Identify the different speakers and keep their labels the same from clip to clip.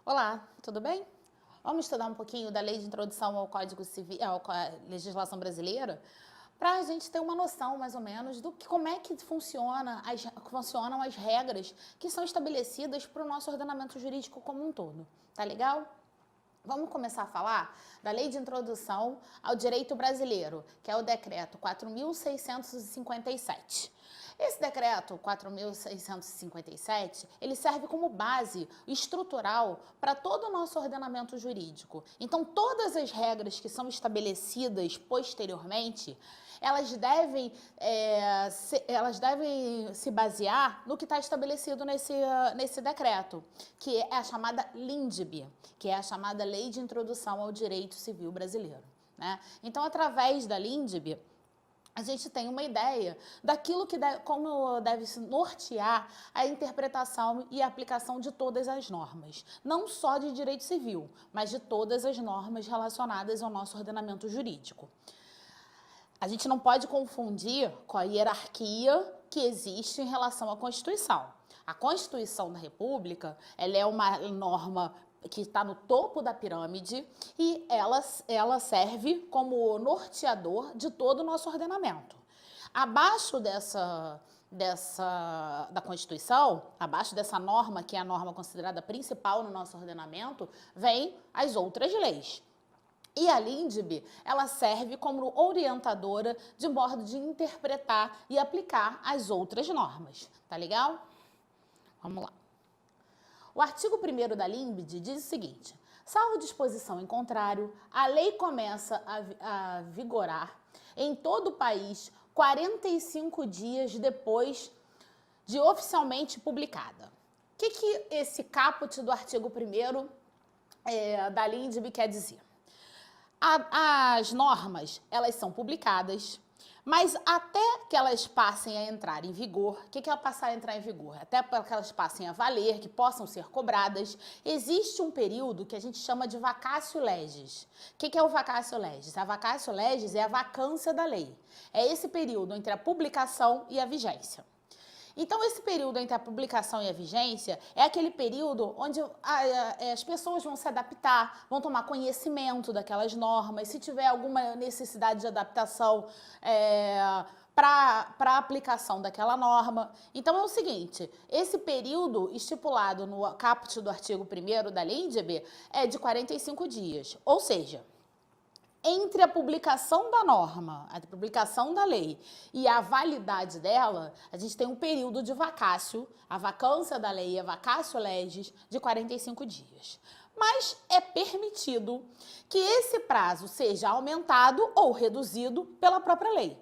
Speaker 1: Olá, tudo bem? Vamos estudar um pouquinho da Lei de Introdução ao Código Civil, à legislação brasileira, para a gente ter uma noção, mais ou menos, do que, como é que funcionam as regras que são estabelecidas para o nosso ordenamento jurídico como um todo. Tá legal? Vamos começar a falar da Lei de Introdução ao Direito Brasileiro, que é o Decreto 4.657. Esse decreto 4.657, ele serve como base estrutural para todo o nosso ordenamento jurídico. Então, todas as regras que são estabelecidas posteriormente, elas devem se basear no que está estabelecido nesse decreto, que é a chamada LINDB, que é a chamada Lei de Introdução ao Direito Civil Brasileiro, né? Então, através da LINDB, a gente tem uma ideia daquilo como deve se nortear a interpretação e a aplicação de todas as normas, não só de direito civil, mas de todas as normas relacionadas ao nosso ordenamento jurídico. A gente não pode confundir com a hierarquia que existe em relação à Constituição. A Constituição da República, ela é uma norma que está no topo da pirâmide e ela serve como norteador de todo o nosso ordenamento. Abaixo da Constituição, abaixo dessa norma, que é a norma considerada principal no nosso ordenamento, vem as outras leis. E a LINDB, ela serve como orientadora de modo de interpretar e aplicar as outras normas. Tá legal? Vamos lá. O artigo 1º da LINDB diz o seguinte: salvo disposição em contrário, a lei começa a vigorar em todo o país 45 dias depois de oficialmente publicada. O que esse caput do artigo 1º da LINDB quer dizer? As normas, elas são publicadas, mas até que elas passem a entrar em vigor, o que é passar a entrar em vigor? Até para que elas passem a valer, que possam ser cobradas, existe um período que a gente chama de vacatio legis. O que é o vacatio legis? A vacatio legis é a vacância da lei. É esse período entre a publicação e a vigência. Então, esse período entre a publicação e a vigência é aquele período onde as pessoas vão se adaptar, vão tomar conhecimento daquelas normas, se tiver alguma necessidade de adaptação para a aplicação daquela norma. Então, é o seguinte, esse período estipulado no caput do artigo 1º da LINDB é de 45 dias, ou seja, entre a publicação da norma, a publicação da lei e a validade dela, a gente tem um período de vacácio, a vacância da lei, a vacatio legis, de 45 dias. Mas é permitido que esse prazo seja aumentado ou reduzido pela própria lei.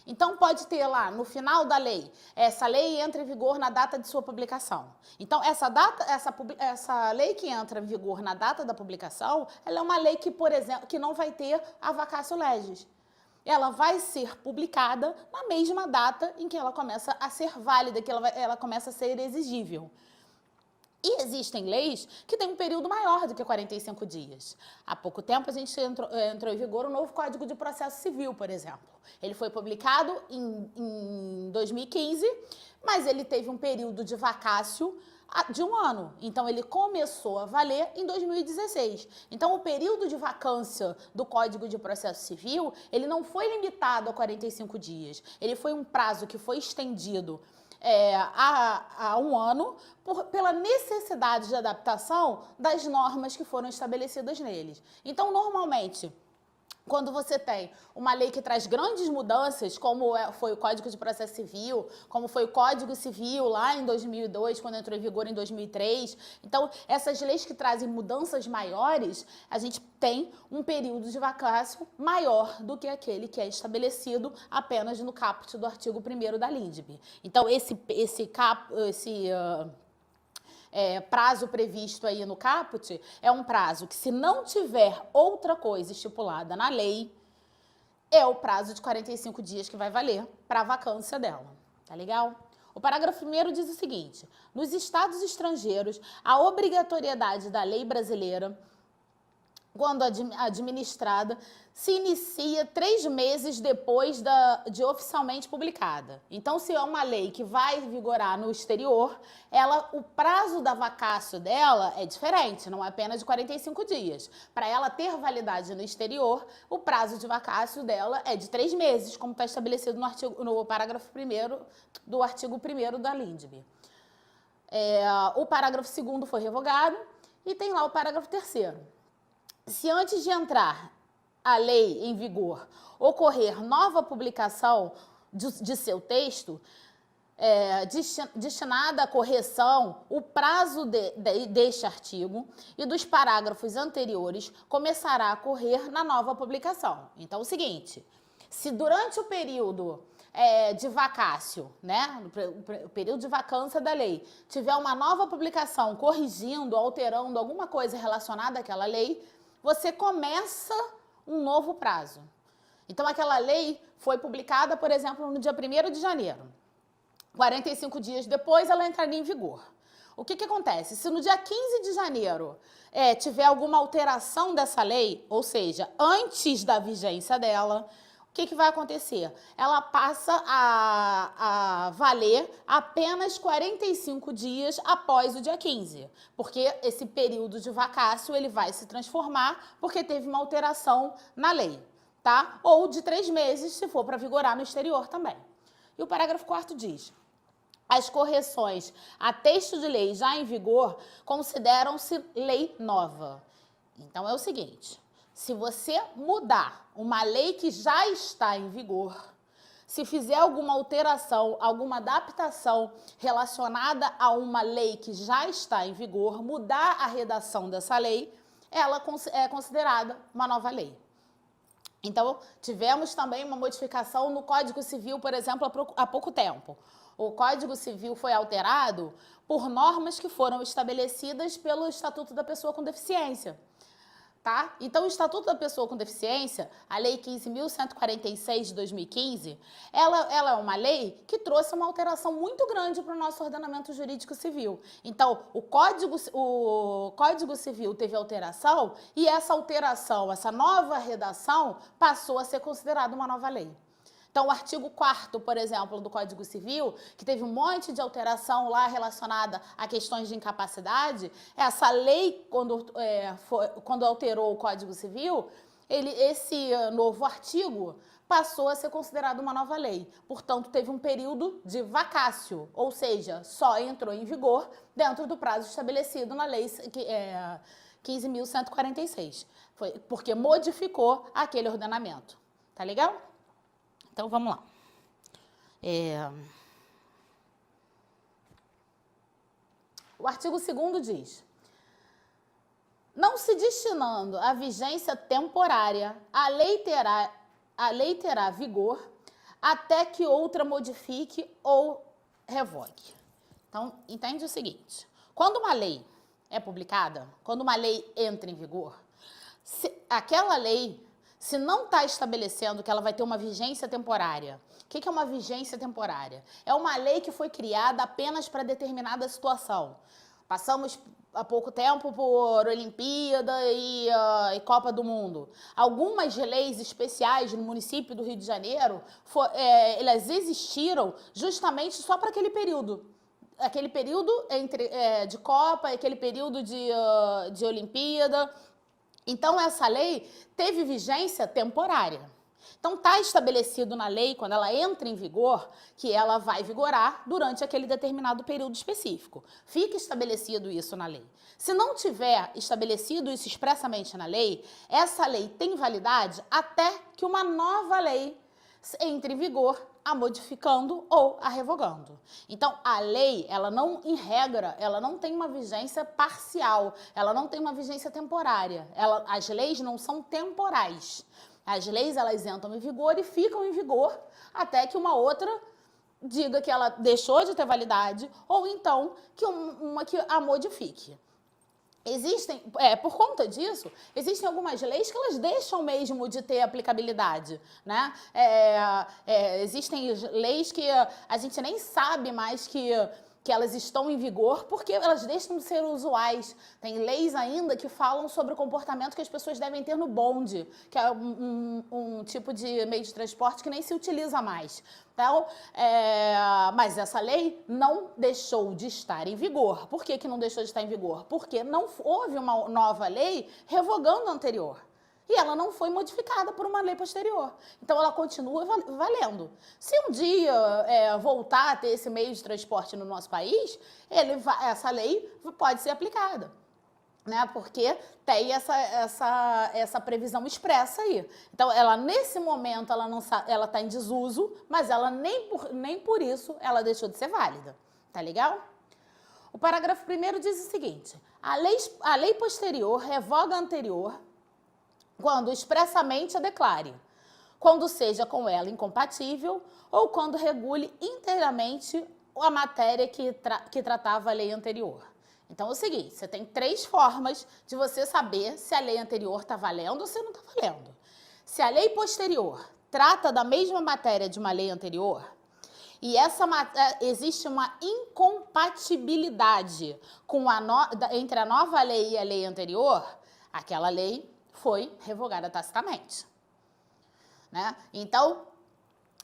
Speaker 1: Então, pode ter lá, no final da lei, essa lei entra em vigor na data de sua publicação. Então, essa lei que entra em vigor na data da publicação, ela é uma lei que, por exemplo, que não vai ter a vacatio legis. Ela vai ser publicada na mesma data em que ela começa a ser válida, que ela começa a ser exigível. E existem leis que têm um período maior do que 45 dias. Há pouco tempo a gente entrou em vigor o novo Código de Processo Civil, por exemplo. Ele foi publicado em 2015, mas ele teve um período de vacácio de 1 ano. Então, ele começou a valer em 2016. Então, o período de vacância do Código de Processo Civil, ele não foi limitado a 45 dias. Ele foi um prazo que foi estendido há 1 ano, pela necessidade de adaptação das normas que foram estabelecidas neles. Então, normalmente, quando você tem uma lei que traz grandes mudanças, como foi o Código de Processo Civil, como foi o Código Civil lá em 2002, quando entrou em vigor em 2003. Então, essas leis que trazem mudanças maiores, a gente tem um período de vacácio maior do que aquele que é estabelecido apenas no caput do artigo 1º da LINDB. Então, esse prazo previsto aí no caput é um prazo que, se não tiver outra coisa estipulada na lei, é o prazo de 45 dias que vai valer para a vacância dela. Tá legal? O parágrafo 1º diz o seguinte: nos estados estrangeiros, a obrigatoriedade da lei brasileira quando administrada, se inicia 3 meses depois de oficialmente publicada. Então, se é uma lei que vai vigorar no exterior, o prazo da vacácio dela é diferente, não é apenas de 45 dias. Para ela ter validade no exterior, o prazo de vacácio dela é de 3 meses, como está estabelecido no parágrafo 1º do artigo 1º da LINDB. O parágrafo 2º foi revogado e tem lá o parágrafo 3º. Se antes de entrar a lei em vigor ocorrer nova publicação de seu texto, destinada à correção, o prazo deste artigo e dos parágrafos anteriores começará a correr na nova publicação. Então, é o seguinte, se durante o período de vacácio, né, o período de vacância da lei, tiver uma nova publicação corrigindo, alterando alguma coisa relacionada àquela lei, você começa um novo prazo. Então, aquela lei foi publicada, por exemplo, no dia 1º de janeiro. 45 dias depois, ela entraria em vigor. O que acontece? Se no dia 15 de janeiro tiver alguma alteração dessa lei, ou seja, antes da vigência dela, o que vai acontecer? Ela passa a valer apenas 45 dias após o dia 15, porque esse período de vacácio ele vai se transformar porque teve uma alteração na lei, tá? Ou de 3 meses, se for para vigorar no exterior também. E o parágrafo 4º diz: as correções a texto de lei já em vigor consideram-se lei nova. Então, é o seguinte, se você mudar uma lei que já está em vigor, se fizer alguma alteração, alguma adaptação relacionada a uma lei que já está em vigor, mudar a redação dessa lei, ela é considerada uma nova lei. Então, tivemos também uma modificação no Código Civil, por exemplo, há pouco tempo. O Código Civil foi alterado por normas que foram estabelecidas pelo Estatuto da Pessoa com Deficiência. Tá? Então, o Estatuto da Pessoa com Deficiência, a Lei 15.146 de 2015, ela é uma lei que trouxe uma alteração muito grande para o nosso ordenamento jurídico civil. Então, o Código Civil teve alteração e essa alteração, essa nova redação, passou a ser considerada uma nova lei. Então, o artigo 4º, por exemplo, do Código Civil, que teve um monte de alteração lá relacionada a questões de incapacidade, essa lei, quando alterou o Código Civil, esse novo artigo passou a ser considerado uma nova lei. Portanto, teve um período de vacácio, ou seja, só entrou em vigor dentro do prazo estabelecido na Lei 15.146, porque modificou aquele ordenamento. Tá legal? Então, vamos lá. O artigo 2º diz: não se destinando à vigência temporária, a lei terá vigor até que outra modifique ou revogue. Então, entende o seguinte, quando uma lei é publicada, quando uma lei entra em vigor, aquela lei, se não está estabelecendo que ela vai ter uma vigência temporária, o que é uma vigência temporária? É uma lei que foi criada apenas para determinada situação. Passamos há pouco tempo por Olimpíada e Copa do Mundo. Algumas leis especiais no município do Rio de Janeiro, elas existiram justamente só para aquele período. Aquele período de Copa, aquele período de Olimpíada. Então, essa lei teve vigência temporária. Então, está estabelecido na lei, quando ela entra em vigor, que ela vai vigorar durante aquele determinado período específico. Fica estabelecido isso na lei. Se não tiver estabelecido isso expressamente na lei, essa lei tem validade até que uma nova lei entre em vigor, a modificando ou a revogando. Então, a lei, ela não, em regra, ela não tem uma vigência parcial, ela não tem uma vigência temporária. As leis não são temporais. As leis, elas entram em vigor e ficam em vigor até que uma outra diga que ela deixou de ter validade ou então que uma que a modifique. Por conta disso, existem algumas leis que elas deixam mesmo de ter aplicabilidade, né? Existem leis que a gente nem sabe mais que que elas estão em vigor porque elas deixam de ser usuais. Tem leis ainda que falam sobre o comportamento que as pessoas devem ter no bonde, que é um tipo de meio de transporte que nem se utiliza mais. Então, mas essa lei não deixou de estar em vigor. Por que que não deixou de estar em vigor? Porque não houve uma nova lei revogando a anterior. E ela não foi modificada por uma lei posterior. Então, ela continua valendo. Se um dia voltar a ter esse meio de transporte no nosso país, essa lei pode ser aplicada, né? Porque tem essa previsão expressa aí. Então, ela nesse momento, ela está em desuso, mas ela nem por isso ela deixou de ser válida. Tá legal? O parágrafo 1º diz o seguinte: a lei posterior revoga a anterior quando expressamente a declare, quando seja com ela incompatível ou quando regule inteiramente a matéria que tratava a lei anterior. Então é o seguinte, você tem 3 formas de você saber se a lei anterior está valendo ou se não está valendo. Se a lei posterior trata da mesma matéria de uma lei anterior e existe uma incompatibilidade entre a nova lei e a lei anterior, aquela lei foi revogada tacitamente, né? Então,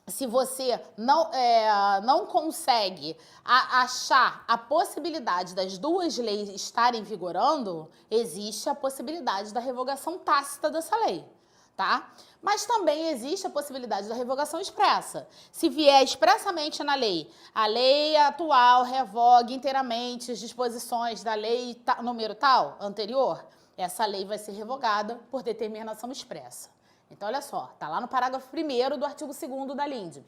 Speaker 1: se você não consegue achar a possibilidade das 2 leis estarem vigorando, existe a possibilidade da revogação tácita dessa lei, tá? Mas também existe a possibilidade da revogação expressa. Se vier expressamente na lei, a lei atual revoga inteiramente as disposições da lei número tal, anterior, essa lei vai ser revogada por determinação expressa. Então, olha só, está lá no parágrafo 1º do artigo 2º da LINDB.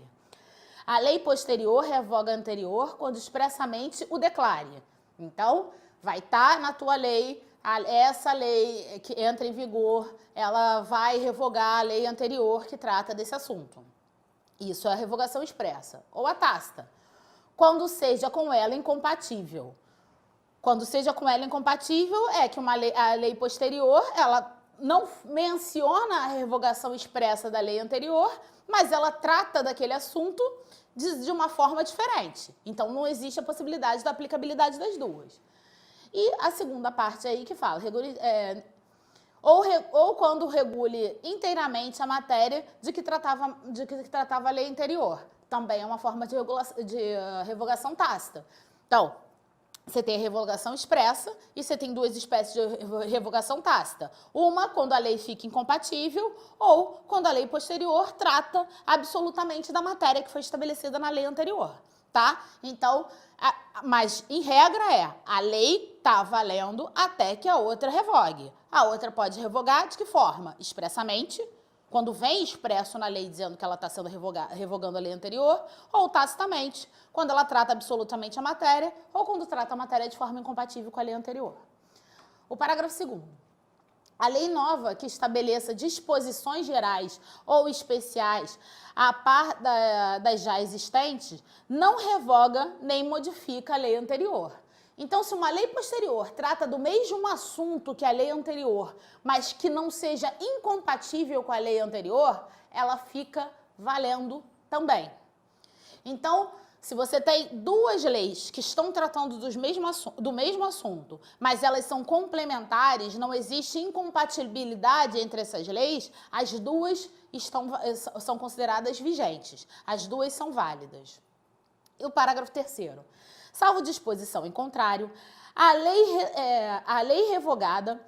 Speaker 1: A lei posterior revoga a anterior quando expressamente o declare. Então, vai estar na tua lei, essa lei que entra em vigor, ela vai revogar a lei anterior que trata desse assunto. Isso é a revogação expressa. Ou a tácita, quando seja com ela incompatível. Quando seja com ela incompatível, é que a lei posterior, ela não menciona a revogação expressa da lei anterior, mas ela trata daquele assunto de uma forma diferente. Então, não existe a possibilidade da aplicabilidade das 2. E a segunda parte aí que fala, ou quando regule inteiramente a matéria de que tratava a lei anterior. Também é uma forma de revogação tácita. Então, você tem a revogação expressa e você tem 2 espécies de revogação tácita. Uma, quando a lei fica incompatível, ou quando a lei posterior trata absolutamente da matéria que foi estabelecida na lei anterior, tá? Então, mas em regra a lei está valendo até que a outra revogue. A outra pode revogar de que forma? Expressamente, quando vem expresso na lei dizendo que ela está sendo revogando a lei anterior, ou tacitamente, quando ela trata absolutamente a matéria, ou quando trata a matéria de forma incompatível com a lei anterior. O parágrafo 2º. A lei nova que estabeleça disposições gerais ou especiais a par das já existentes, não revoga nem modifica a lei anterior. Então, se uma lei posterior trata do mesmo assunto que a lei anterior, mas que não seja incompatível com a lei anterior, ela fica valendo também. Então, se você tem 2 leis que estão tratando do mesmo assunto, mas elas são complementares, não existe incompatibilidade entre essas leis, as 2 são consideradas vigentes, as 2 são válidas. E o parágrafo 3º. Salvo disposição em contrário, a lei revogada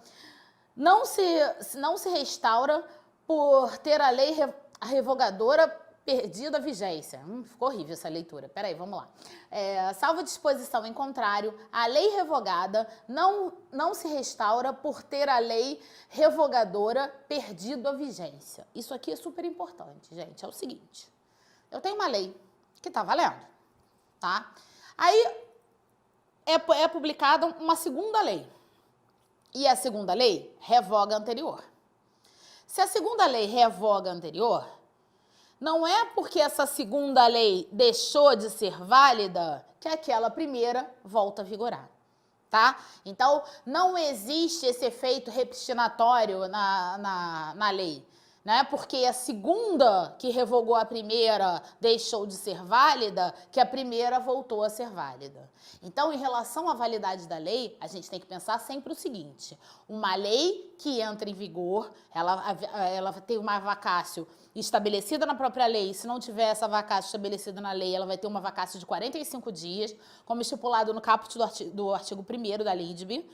Speaker 1: não se restaura por ter a lei revogadora perdido a vigência. Ficou horrível essa leitura. Peraí, vamos lá. Salvo disposição em contrário, a lei revogada não se restaura por ter a lei revogadora perdido a vigência. Isso aqui é super importante, gente. É o seguinte, eu tenho uma lei que está valendo, tá? Aí é publicada uma segunda lei. E a segunda lei revoga a anterior. Se a segunda lei revoga a anterior, não é porque essa segunda lei deixou de ser válida que aquela primeira volta a vigorar, tá? Então, não existe esse efeito reptinatório na lei, né? Porque a segunda que revogou a primeira deixou de ser válida, que a primeira voltou a ser válida. Então, em relação à validade da lei, a gente tem que pensar sempre o seguinte: uma lei que entra em vigor, ela tem uma vacácio estabelecida na própria lei. Se não tiver essa vacácio estabelecida na lei, ela vai ter uma vacácio de 45 dias, como estipulado no caput do artigo 1º da LIDB.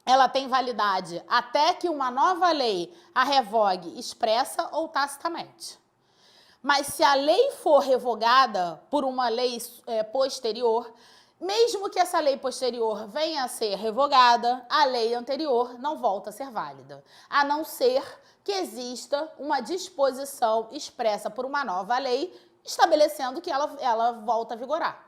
Speaker 1: Ela tem validade até que uma nova lei a revogue expressa ou tacitamente. Mas se a lei for revogada por uma lei posterior, mesmo que essa lei posterior venha a ser revogada, a lei anterior não volta a ser válida, a não ser que exista uma disposição expressa por uma nova lei estabelecendo que ela volta a vigorar.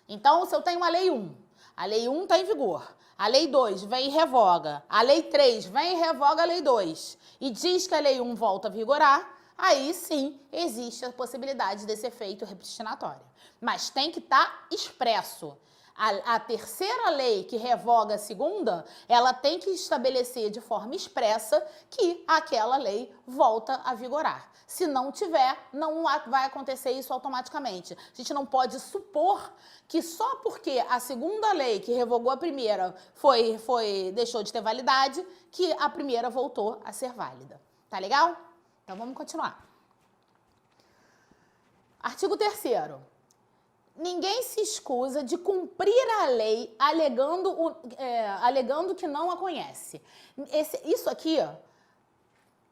Speaker 1: Então, se eu tenho uma lei 1, a lei 1 está em vigor, a lei 2 vem e revoga, a lei 3 vem e revoga a lei 2 e diz que a lei 1 volta a vigorar, aí sim existe a possibilidade desse efeito repristinatório. Mas tem que estar expresso. A terceira lei que revoga a segunda, ela tem que estabelecer de forma expressa que aquela lei volta a vigorar. Se não tiver, não vai acontecer isso automaticamente. A gente não pode supor que só porque a segunda lei que revogou a primeira deixou de ter validade, que a primeira voltou a ser válida. Tá legal? Então vamos continuar. Artigo 3º. Ninguém se escusa de cumprir a lei alegando que não a conhece. Isso aqui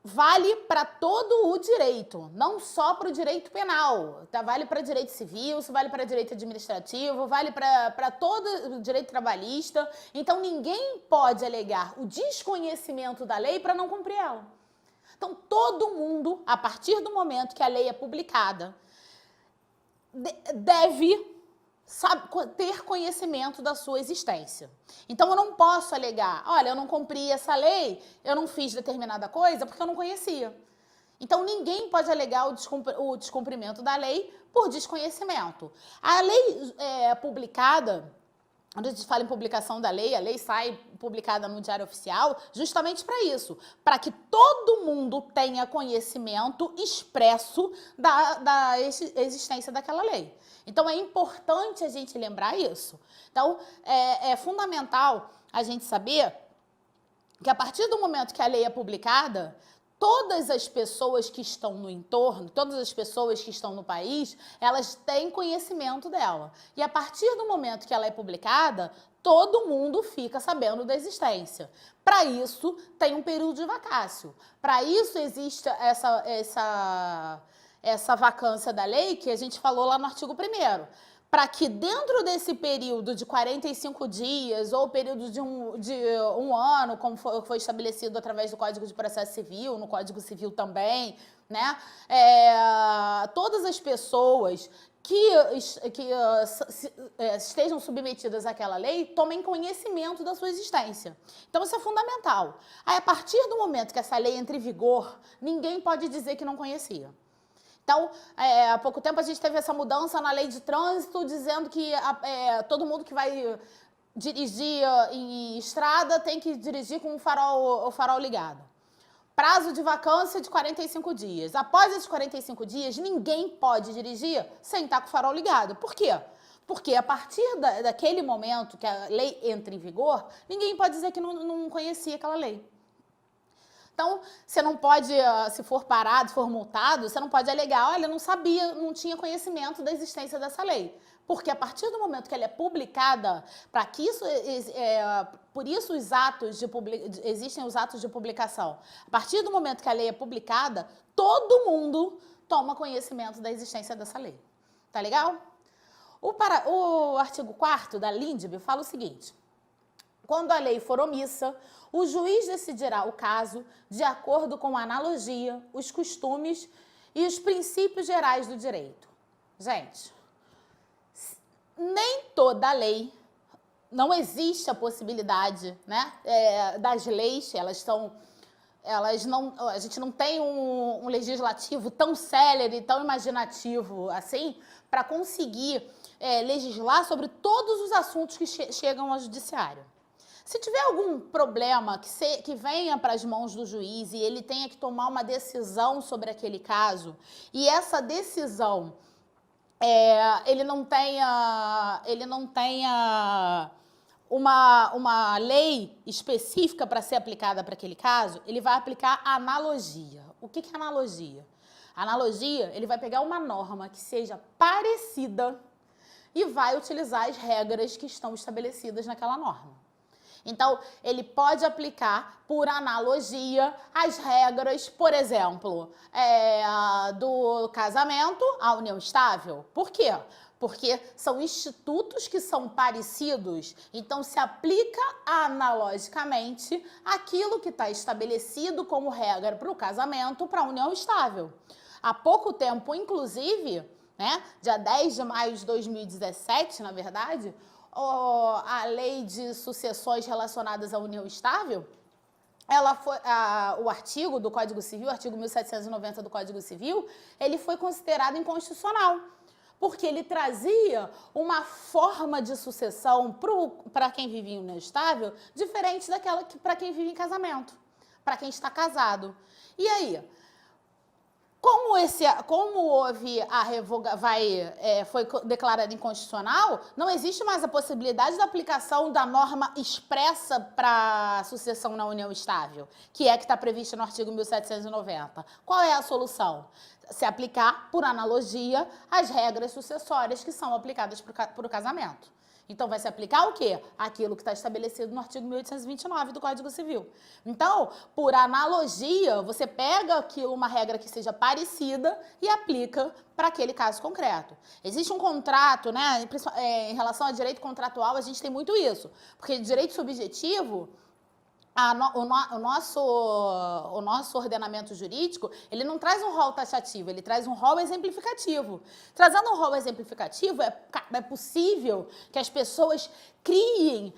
Speaker 1: vale para todo o direito, não só para o direito penal. Tá? Vale para direito civil, isso vale para direito administrativo, vale para todo o direito trabalhista. Então, ninguém pode alegar o desconhecimento da lei para não cumprir ela. Então, todo mundo, a partir do momento que a lei é publicada, deve ter conhecimento da sua existência. Então, eu não posso alegar, olha, eu não cumpri essa lei, eu não fiz determinada coisa porque eu não conhecia. Então, ninguém pode alegar o descumprimento da lei por desconhecimento. A lei publicada, quando a gente fala em publicação da lei, a lei sai publicada no Diário Oficial justamente para isso, para que todo mundo tenha conhecimento expresso da existência daquela lei. Então, é importante a gente lembrar isso. Então, é fundamental a gente saber que a partir do momento que a lei é publicada, todas as pessoas que estão no entorno, todas as pessoas que estão no país, elas têm conhecimento dela. E a partir do momento que ela é publicada, todo mundo fica sabendo da existência. Para isso, tem um período de vacácio. Para isso, existe essa vacância da lei que a gente falou lá no artigo 1º. Para que dentro desse período de 45 dias ou período de um ano, como foi estabelecido através do Código de Processo Civil, no Código Civil também, né? Todas as pessoas que estejam submetidas àquela lei tomem conhecimento da sua existência. Então, isso é fundamental. Aí, a partir do momento que essa lei entra em vigor, ninguém pode dizer que não conhecia. Então, há pouco tempo a gente teve essa mudança na lei de trânsito, dizendo que todo mundo que vai dirigir em estrada tem que dirigir com o farol ligado. Prazo de vacância de 45 dias. Após esses 45 dias, ninguém pode dirigir sem estar com o farol ligado. Por quê? Porque a partir daquele momento que a lei entra em vigor, ninguém pode dizer que não conhecia aquela lei. Então, você não pode, se for parado, se for multado, você não pode alegar, olha, não sabia, não tinha conhecimento da existência dessa lei. Porque a partir do momento que ela é publicada, para que isso, por isso existem os atos de publicação. A partir do momento que a lei é publicada, todo mundo toma conhecimento da existência dessa lei. Tá legal? O artigo 4º da LINDB fala o seguinte: quando a lei for omissa, o juiz decidirá o caso de acordo com a analogia, os costumes e os princípios gerais do direito. Gente, nem toda lei, não existe a possibilidade, né, das leis, a gente não tem um legislativo tão célere, tão imaginativo assim, para conseguir legislar sobre todos os assuntos que chegam ao judiciário. Se tiver algum problema que venha para as mãos do juiz e ele tenha que tomar uma decisão sobre aquele caso, e essa decisão ele não tenha uma lei específica para ser aplicada para aquele caso, ele vai aplicar analogia. O que é analogia? Analogia, ele vai pegar uma norma que seja parecida e vai utilizar as regras que estão estabelecidas naquela norma. Então, ele pode aplicar, por analogia, as regras, por exemplo, do casamento à união estável. Por quê? Porque são institutos que são parecidos, então se aplica analogicamente aquilo que está estabelecido como regra para o casamento, para a união estável. Há pouco tempo, inclusive, dia 10 de maio de 2017, na verdade, a lei de sucessões relacionadas à união estável, o artigo do Código Civil, o artigo 1790 do Código Civil, ele foi considerado inconstitucional, porque ele trazia uma forma de sucessão para quem vive em união estável diferente daquela para quem vive em casamento, para quem está casado. E aí? Como houve a foi declarado inconstitucional, não existe mais a possibilidade da aplicação da norma expressa para sucessão na união estável, que está prevista no artigo 1790. Qual é a solução? Se aplicar, por analogia, as regras sucessórias que são aplicadas para o casamento. Então, vai se aplicar o quê? Aquilo que está estabelecido no artigo 1829 do Código Civil. Então, por analogia, você pega uma regra que seja parecida e aplica para aquele caso concreto. Existe um contrato, em relação a direito contratual, a gente tem muito isso. Porque direito subjetivo, o nosso ordenamento jurídico, ele não traz um rol taxativo, ele traz um rol exemplificativo. Trazendo um rol exemplificativo, é possível que as pessoas criem,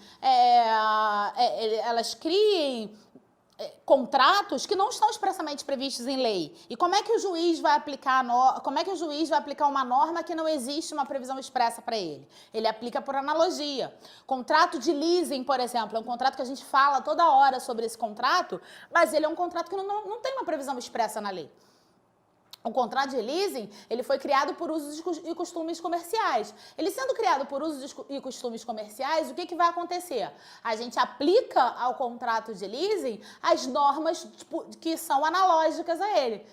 Speaker 1: contratos que não estão expressamente previstos em lei. E como é que o juiz vai aplicar uma norma que não existe uma previsão expressa para ele? Ele aplica por analogia. Contrato de leasing, por exemplo, é um contrato que a gente fala toda hora sobre esse contrato, mas ele é um contrato que não tem uma previsão expressa na lei. O contrato de leasing, ele foi criado por usos e costumes comerciais. Ele sendo criado por usos e costumes comerciais, o que vai acontecer? A gente aplica ao contrato de leasing as normas que são analógicas a ele.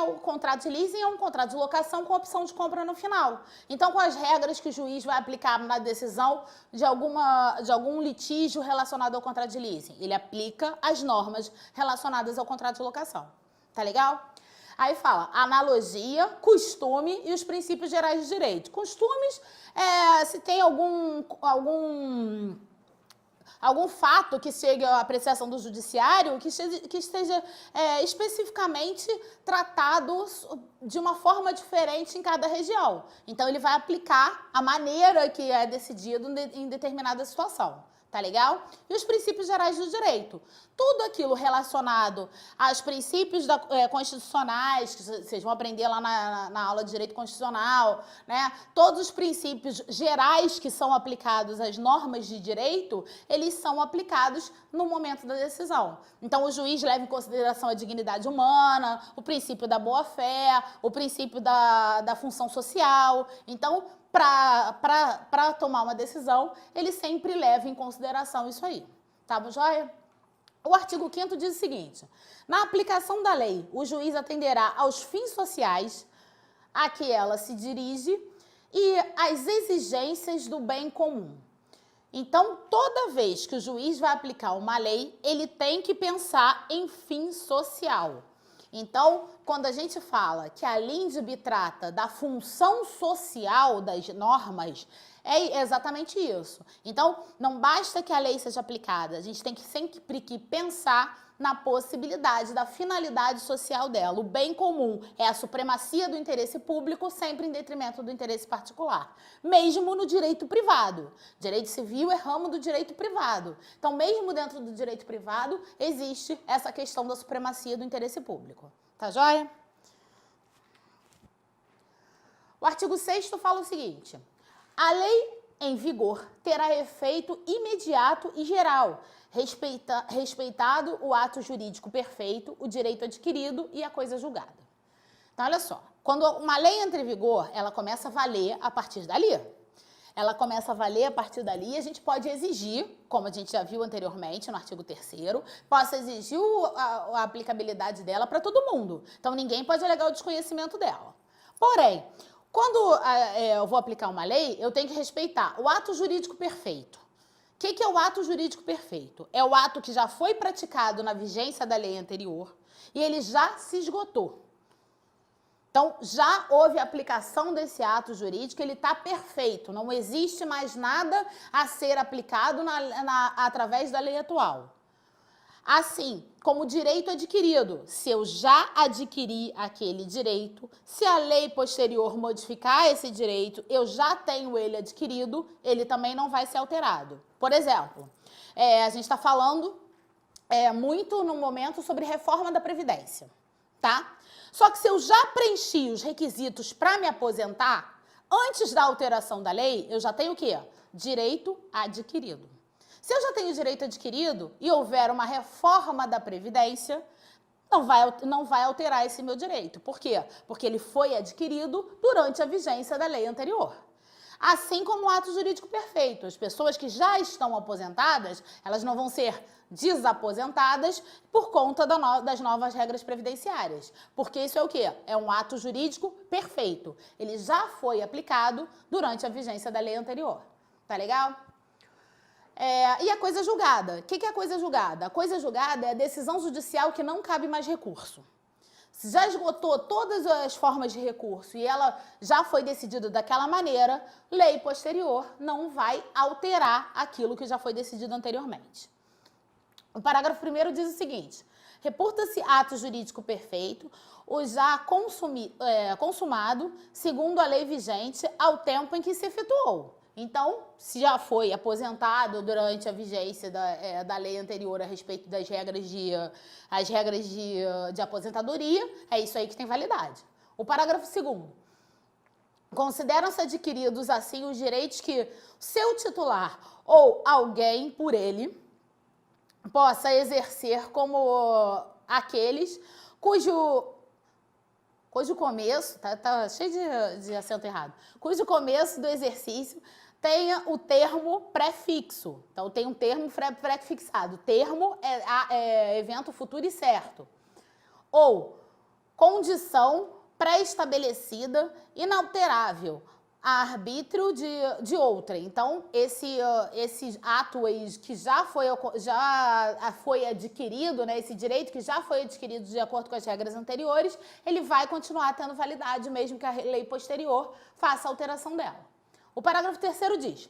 Speaker 1: O contrato de leasing é um contrato de locação com opção de compra no final. Então, com as regras que o juiz vai aplicar na decisão de algum litígio relacionado ao contrato de leasing, ele aplica as normas relacionadas ao contrato de locação. Tá legal? Aí fala analogia, costume e os princípios gerais de direito. Costumes, se tem algum fato que chegue à apreciação do judiciário que esteja especificamente tratado de uma forma diferente em cada região. Então, ele vai aplicar a maneira que é decidido em determinada situação. Tá legal? E os princípios gerais do direito. Tudo aquilo relacionado aos princípios constitucionais, que vocês vão aprender lá na aula de direito constitucional, Todos os princípios gerais que são aplicados às normas de direito, eles são aplicados no momento da decisão. Então, o juiz leva em consideração a dignidade humana, o princípio da boa-fé, o princípio da função social. Então, para tomar uma decisão, ele sempre leva em consideração isso aí. Tá bom, joia? O artigo 5º diz o seguinte: na aplicação da lei, o juiz atenderá aos fins sociais a que ela se dirige e às exigências do bem comum. Então, toda vez que o juiz vai aplicar uma lei, ele tem que pensar em fim social. Então, quando a gente fala que a LINDB trata da função social das normas, é exatamente isso. Então, não basta que a lei seja aplicada, a gente tem que sempre pensar na possibilidade da finalidade social dela. O bem comum é a supremacia do interesse público, sempre em detrimento do interesse particular. Mesmo no direito privado. Direito civil é ramo do direito privado. Então, mesmo dentro do direito privado, existe essa questão da supremacia do interesse público. Tá joia? O artigo 6º fala o seguinte: a lei em vigor terá efeito imediato e geral, respeitado o ato jurídico perfeito, o direito adquirido e a coisa julgada. Então, olha só, quando uma lei entra em vigor, ela começa a valer a partir dali. Ela começa a valer a partir dali e a gente pode exigir, como a gente já viu anteriormente no artigo 3º, possa exigir a aplicabilidade dela para todo mundo. Então, ninguém pode alegar o desconhecimento dela. Porém, quando eu vou aplicar uma lei, eu tenho que respeitar o ato jurídico perfeito. O que é o ato jurídico perfeito? É o ato que já foi praticado na vigência da lei anterior e ele já se esgotou. Então, já houve aplicação desse ato jurídico, ele está perfeito, não existe mais nada a ser aplicado através da lei atual. Assim, como direito adquirido, se eu já adquiri aquele direito, se a lei posterior modificar esse direito, eu já tenho ele adquirido, ele também não vai ser alterado. Por exemplo, a gente está falando muito no momento sobre reforma da Previdência, tá? Só que se eu já preenchi os requisitos para me aposentar, antes da alteração da lei, eu já tenho o quê? Direito adquirido. Se eu já tenho direito adquirido e houver uma reforma da Previdência, não vai alterar esse meu direito. Por quê? Porque ele foi adquirido durante a vigência da lei anterior. Assim como o ato jurídico perfeito. As pessoas que já estão aposentadas, elas não vão ser desaposentadas por conta das novas regras previdenciárias. Porque isso é o quê? É um ato jurídico perfeito. Ele já foi aplicado durante a vigência da lei anterior. Tá legal? E a coisa julgada. O que é a coisa julgada? A coisa julgada é a decisão judicial que não cabe mais recurso. Se já esgotou todas as formas de recurso e ela já foi decidida daquela maneira, lei posterior não vai alterar aquilo que já foi decidido anteriormente. O parágrafo 1º diz o seguinte: reputa-se ato jurídico perfeito o já consumado segundo a lei vigente ao tempo em que se efetuou. Então, se já foi aposentado durante a vigência da lei anterior a respeito das regras de aposentadoria, é isso aí que tem validade. O parágrafo 2º. Consideram-se adquiridos, assim, os direitos que seu titular ou alguém por ele possa exercer como aqueles cujo começo, tá cheio de acento errado, cujo começo do exercício tenha o termo prefixo. Então, tem um termo prefixado. Termo é evento futuro e certo. Ou condição pré-estabelecida, inalterável, a arbítrio de outra. Então, esse ato que já foi adquirido, né, esse direito que já foi adquirido de acordo com as regras anteriores, ele vai continuar tendo validade mesmo que a lei posterior faça a alteração dela. O parágrafo 3º diz: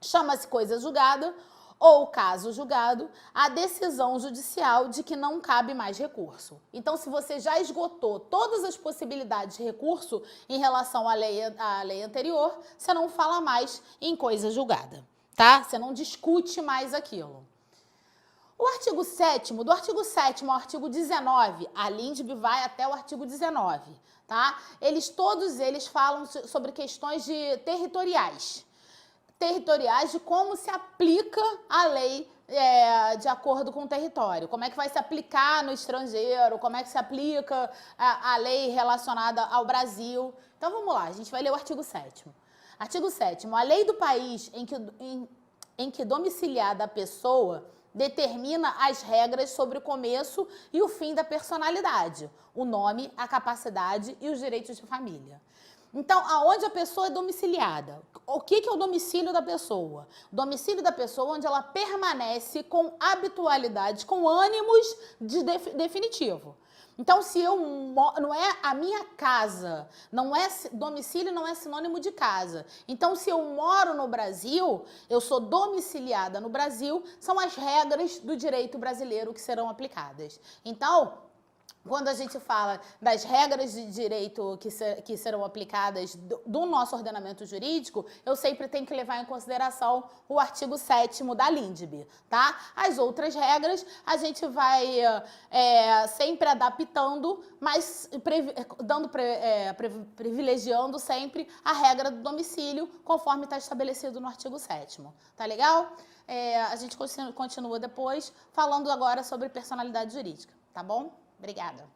Speaker 1: chama-se coisa julgada ou caso julgado a decisão judicial de que não cabe mais recurso. Então, se você já esgotou todas as possibilidades de recurso em relação à lei anterior, você não fala mais em coisa julgada, tá? Você não discute mais aquilo. O artigo 7º, do artigo 7º ao artigo 19, a LINDB vai até o artigo 19, tá? Todos eles falam sobre questões territoriais de como se aplica a lei de acordo com o território. Como é que vai se aplicar no estrangeiro, como é que se aplica a lei relacionada ao Brasil. Então, vamos lá, a gente vai ler o artigo 7º. Artigo 7º. A lei do país em que domiciliada a pessoa determina as regras sobre o começo e o fim da personalidade, o nome, a capacidade e os direitos de família. Então, aonde a pessoa é domiciliada? O que é o domicílio da pessoa? O domicílio da pessoa onde ela permanece com habitualidade, com ânimos definitivo. Então, se eu não é a minha casa, domicílio não é sinônimo de casa. Então, se eu moro no Brasil, eu sou domiciliada no Brasil, são as regras do direito brasileiro que serão aplicadas. Então, Quando a gente fala das regras de direito que serão aplicadas do nosso ordenamento jurídico, eu sempre tenho que levar em consideração o artigo 7º da LINDB, tá? As outras regras a gente vai sempre adaptando, mas privilegiando sempre a regra do domicílio, conforme está estabelecido no artigo 7º, tá legal? A gente continua depois falando agora sobre personalidade jurídica, tá bom? Obrigada.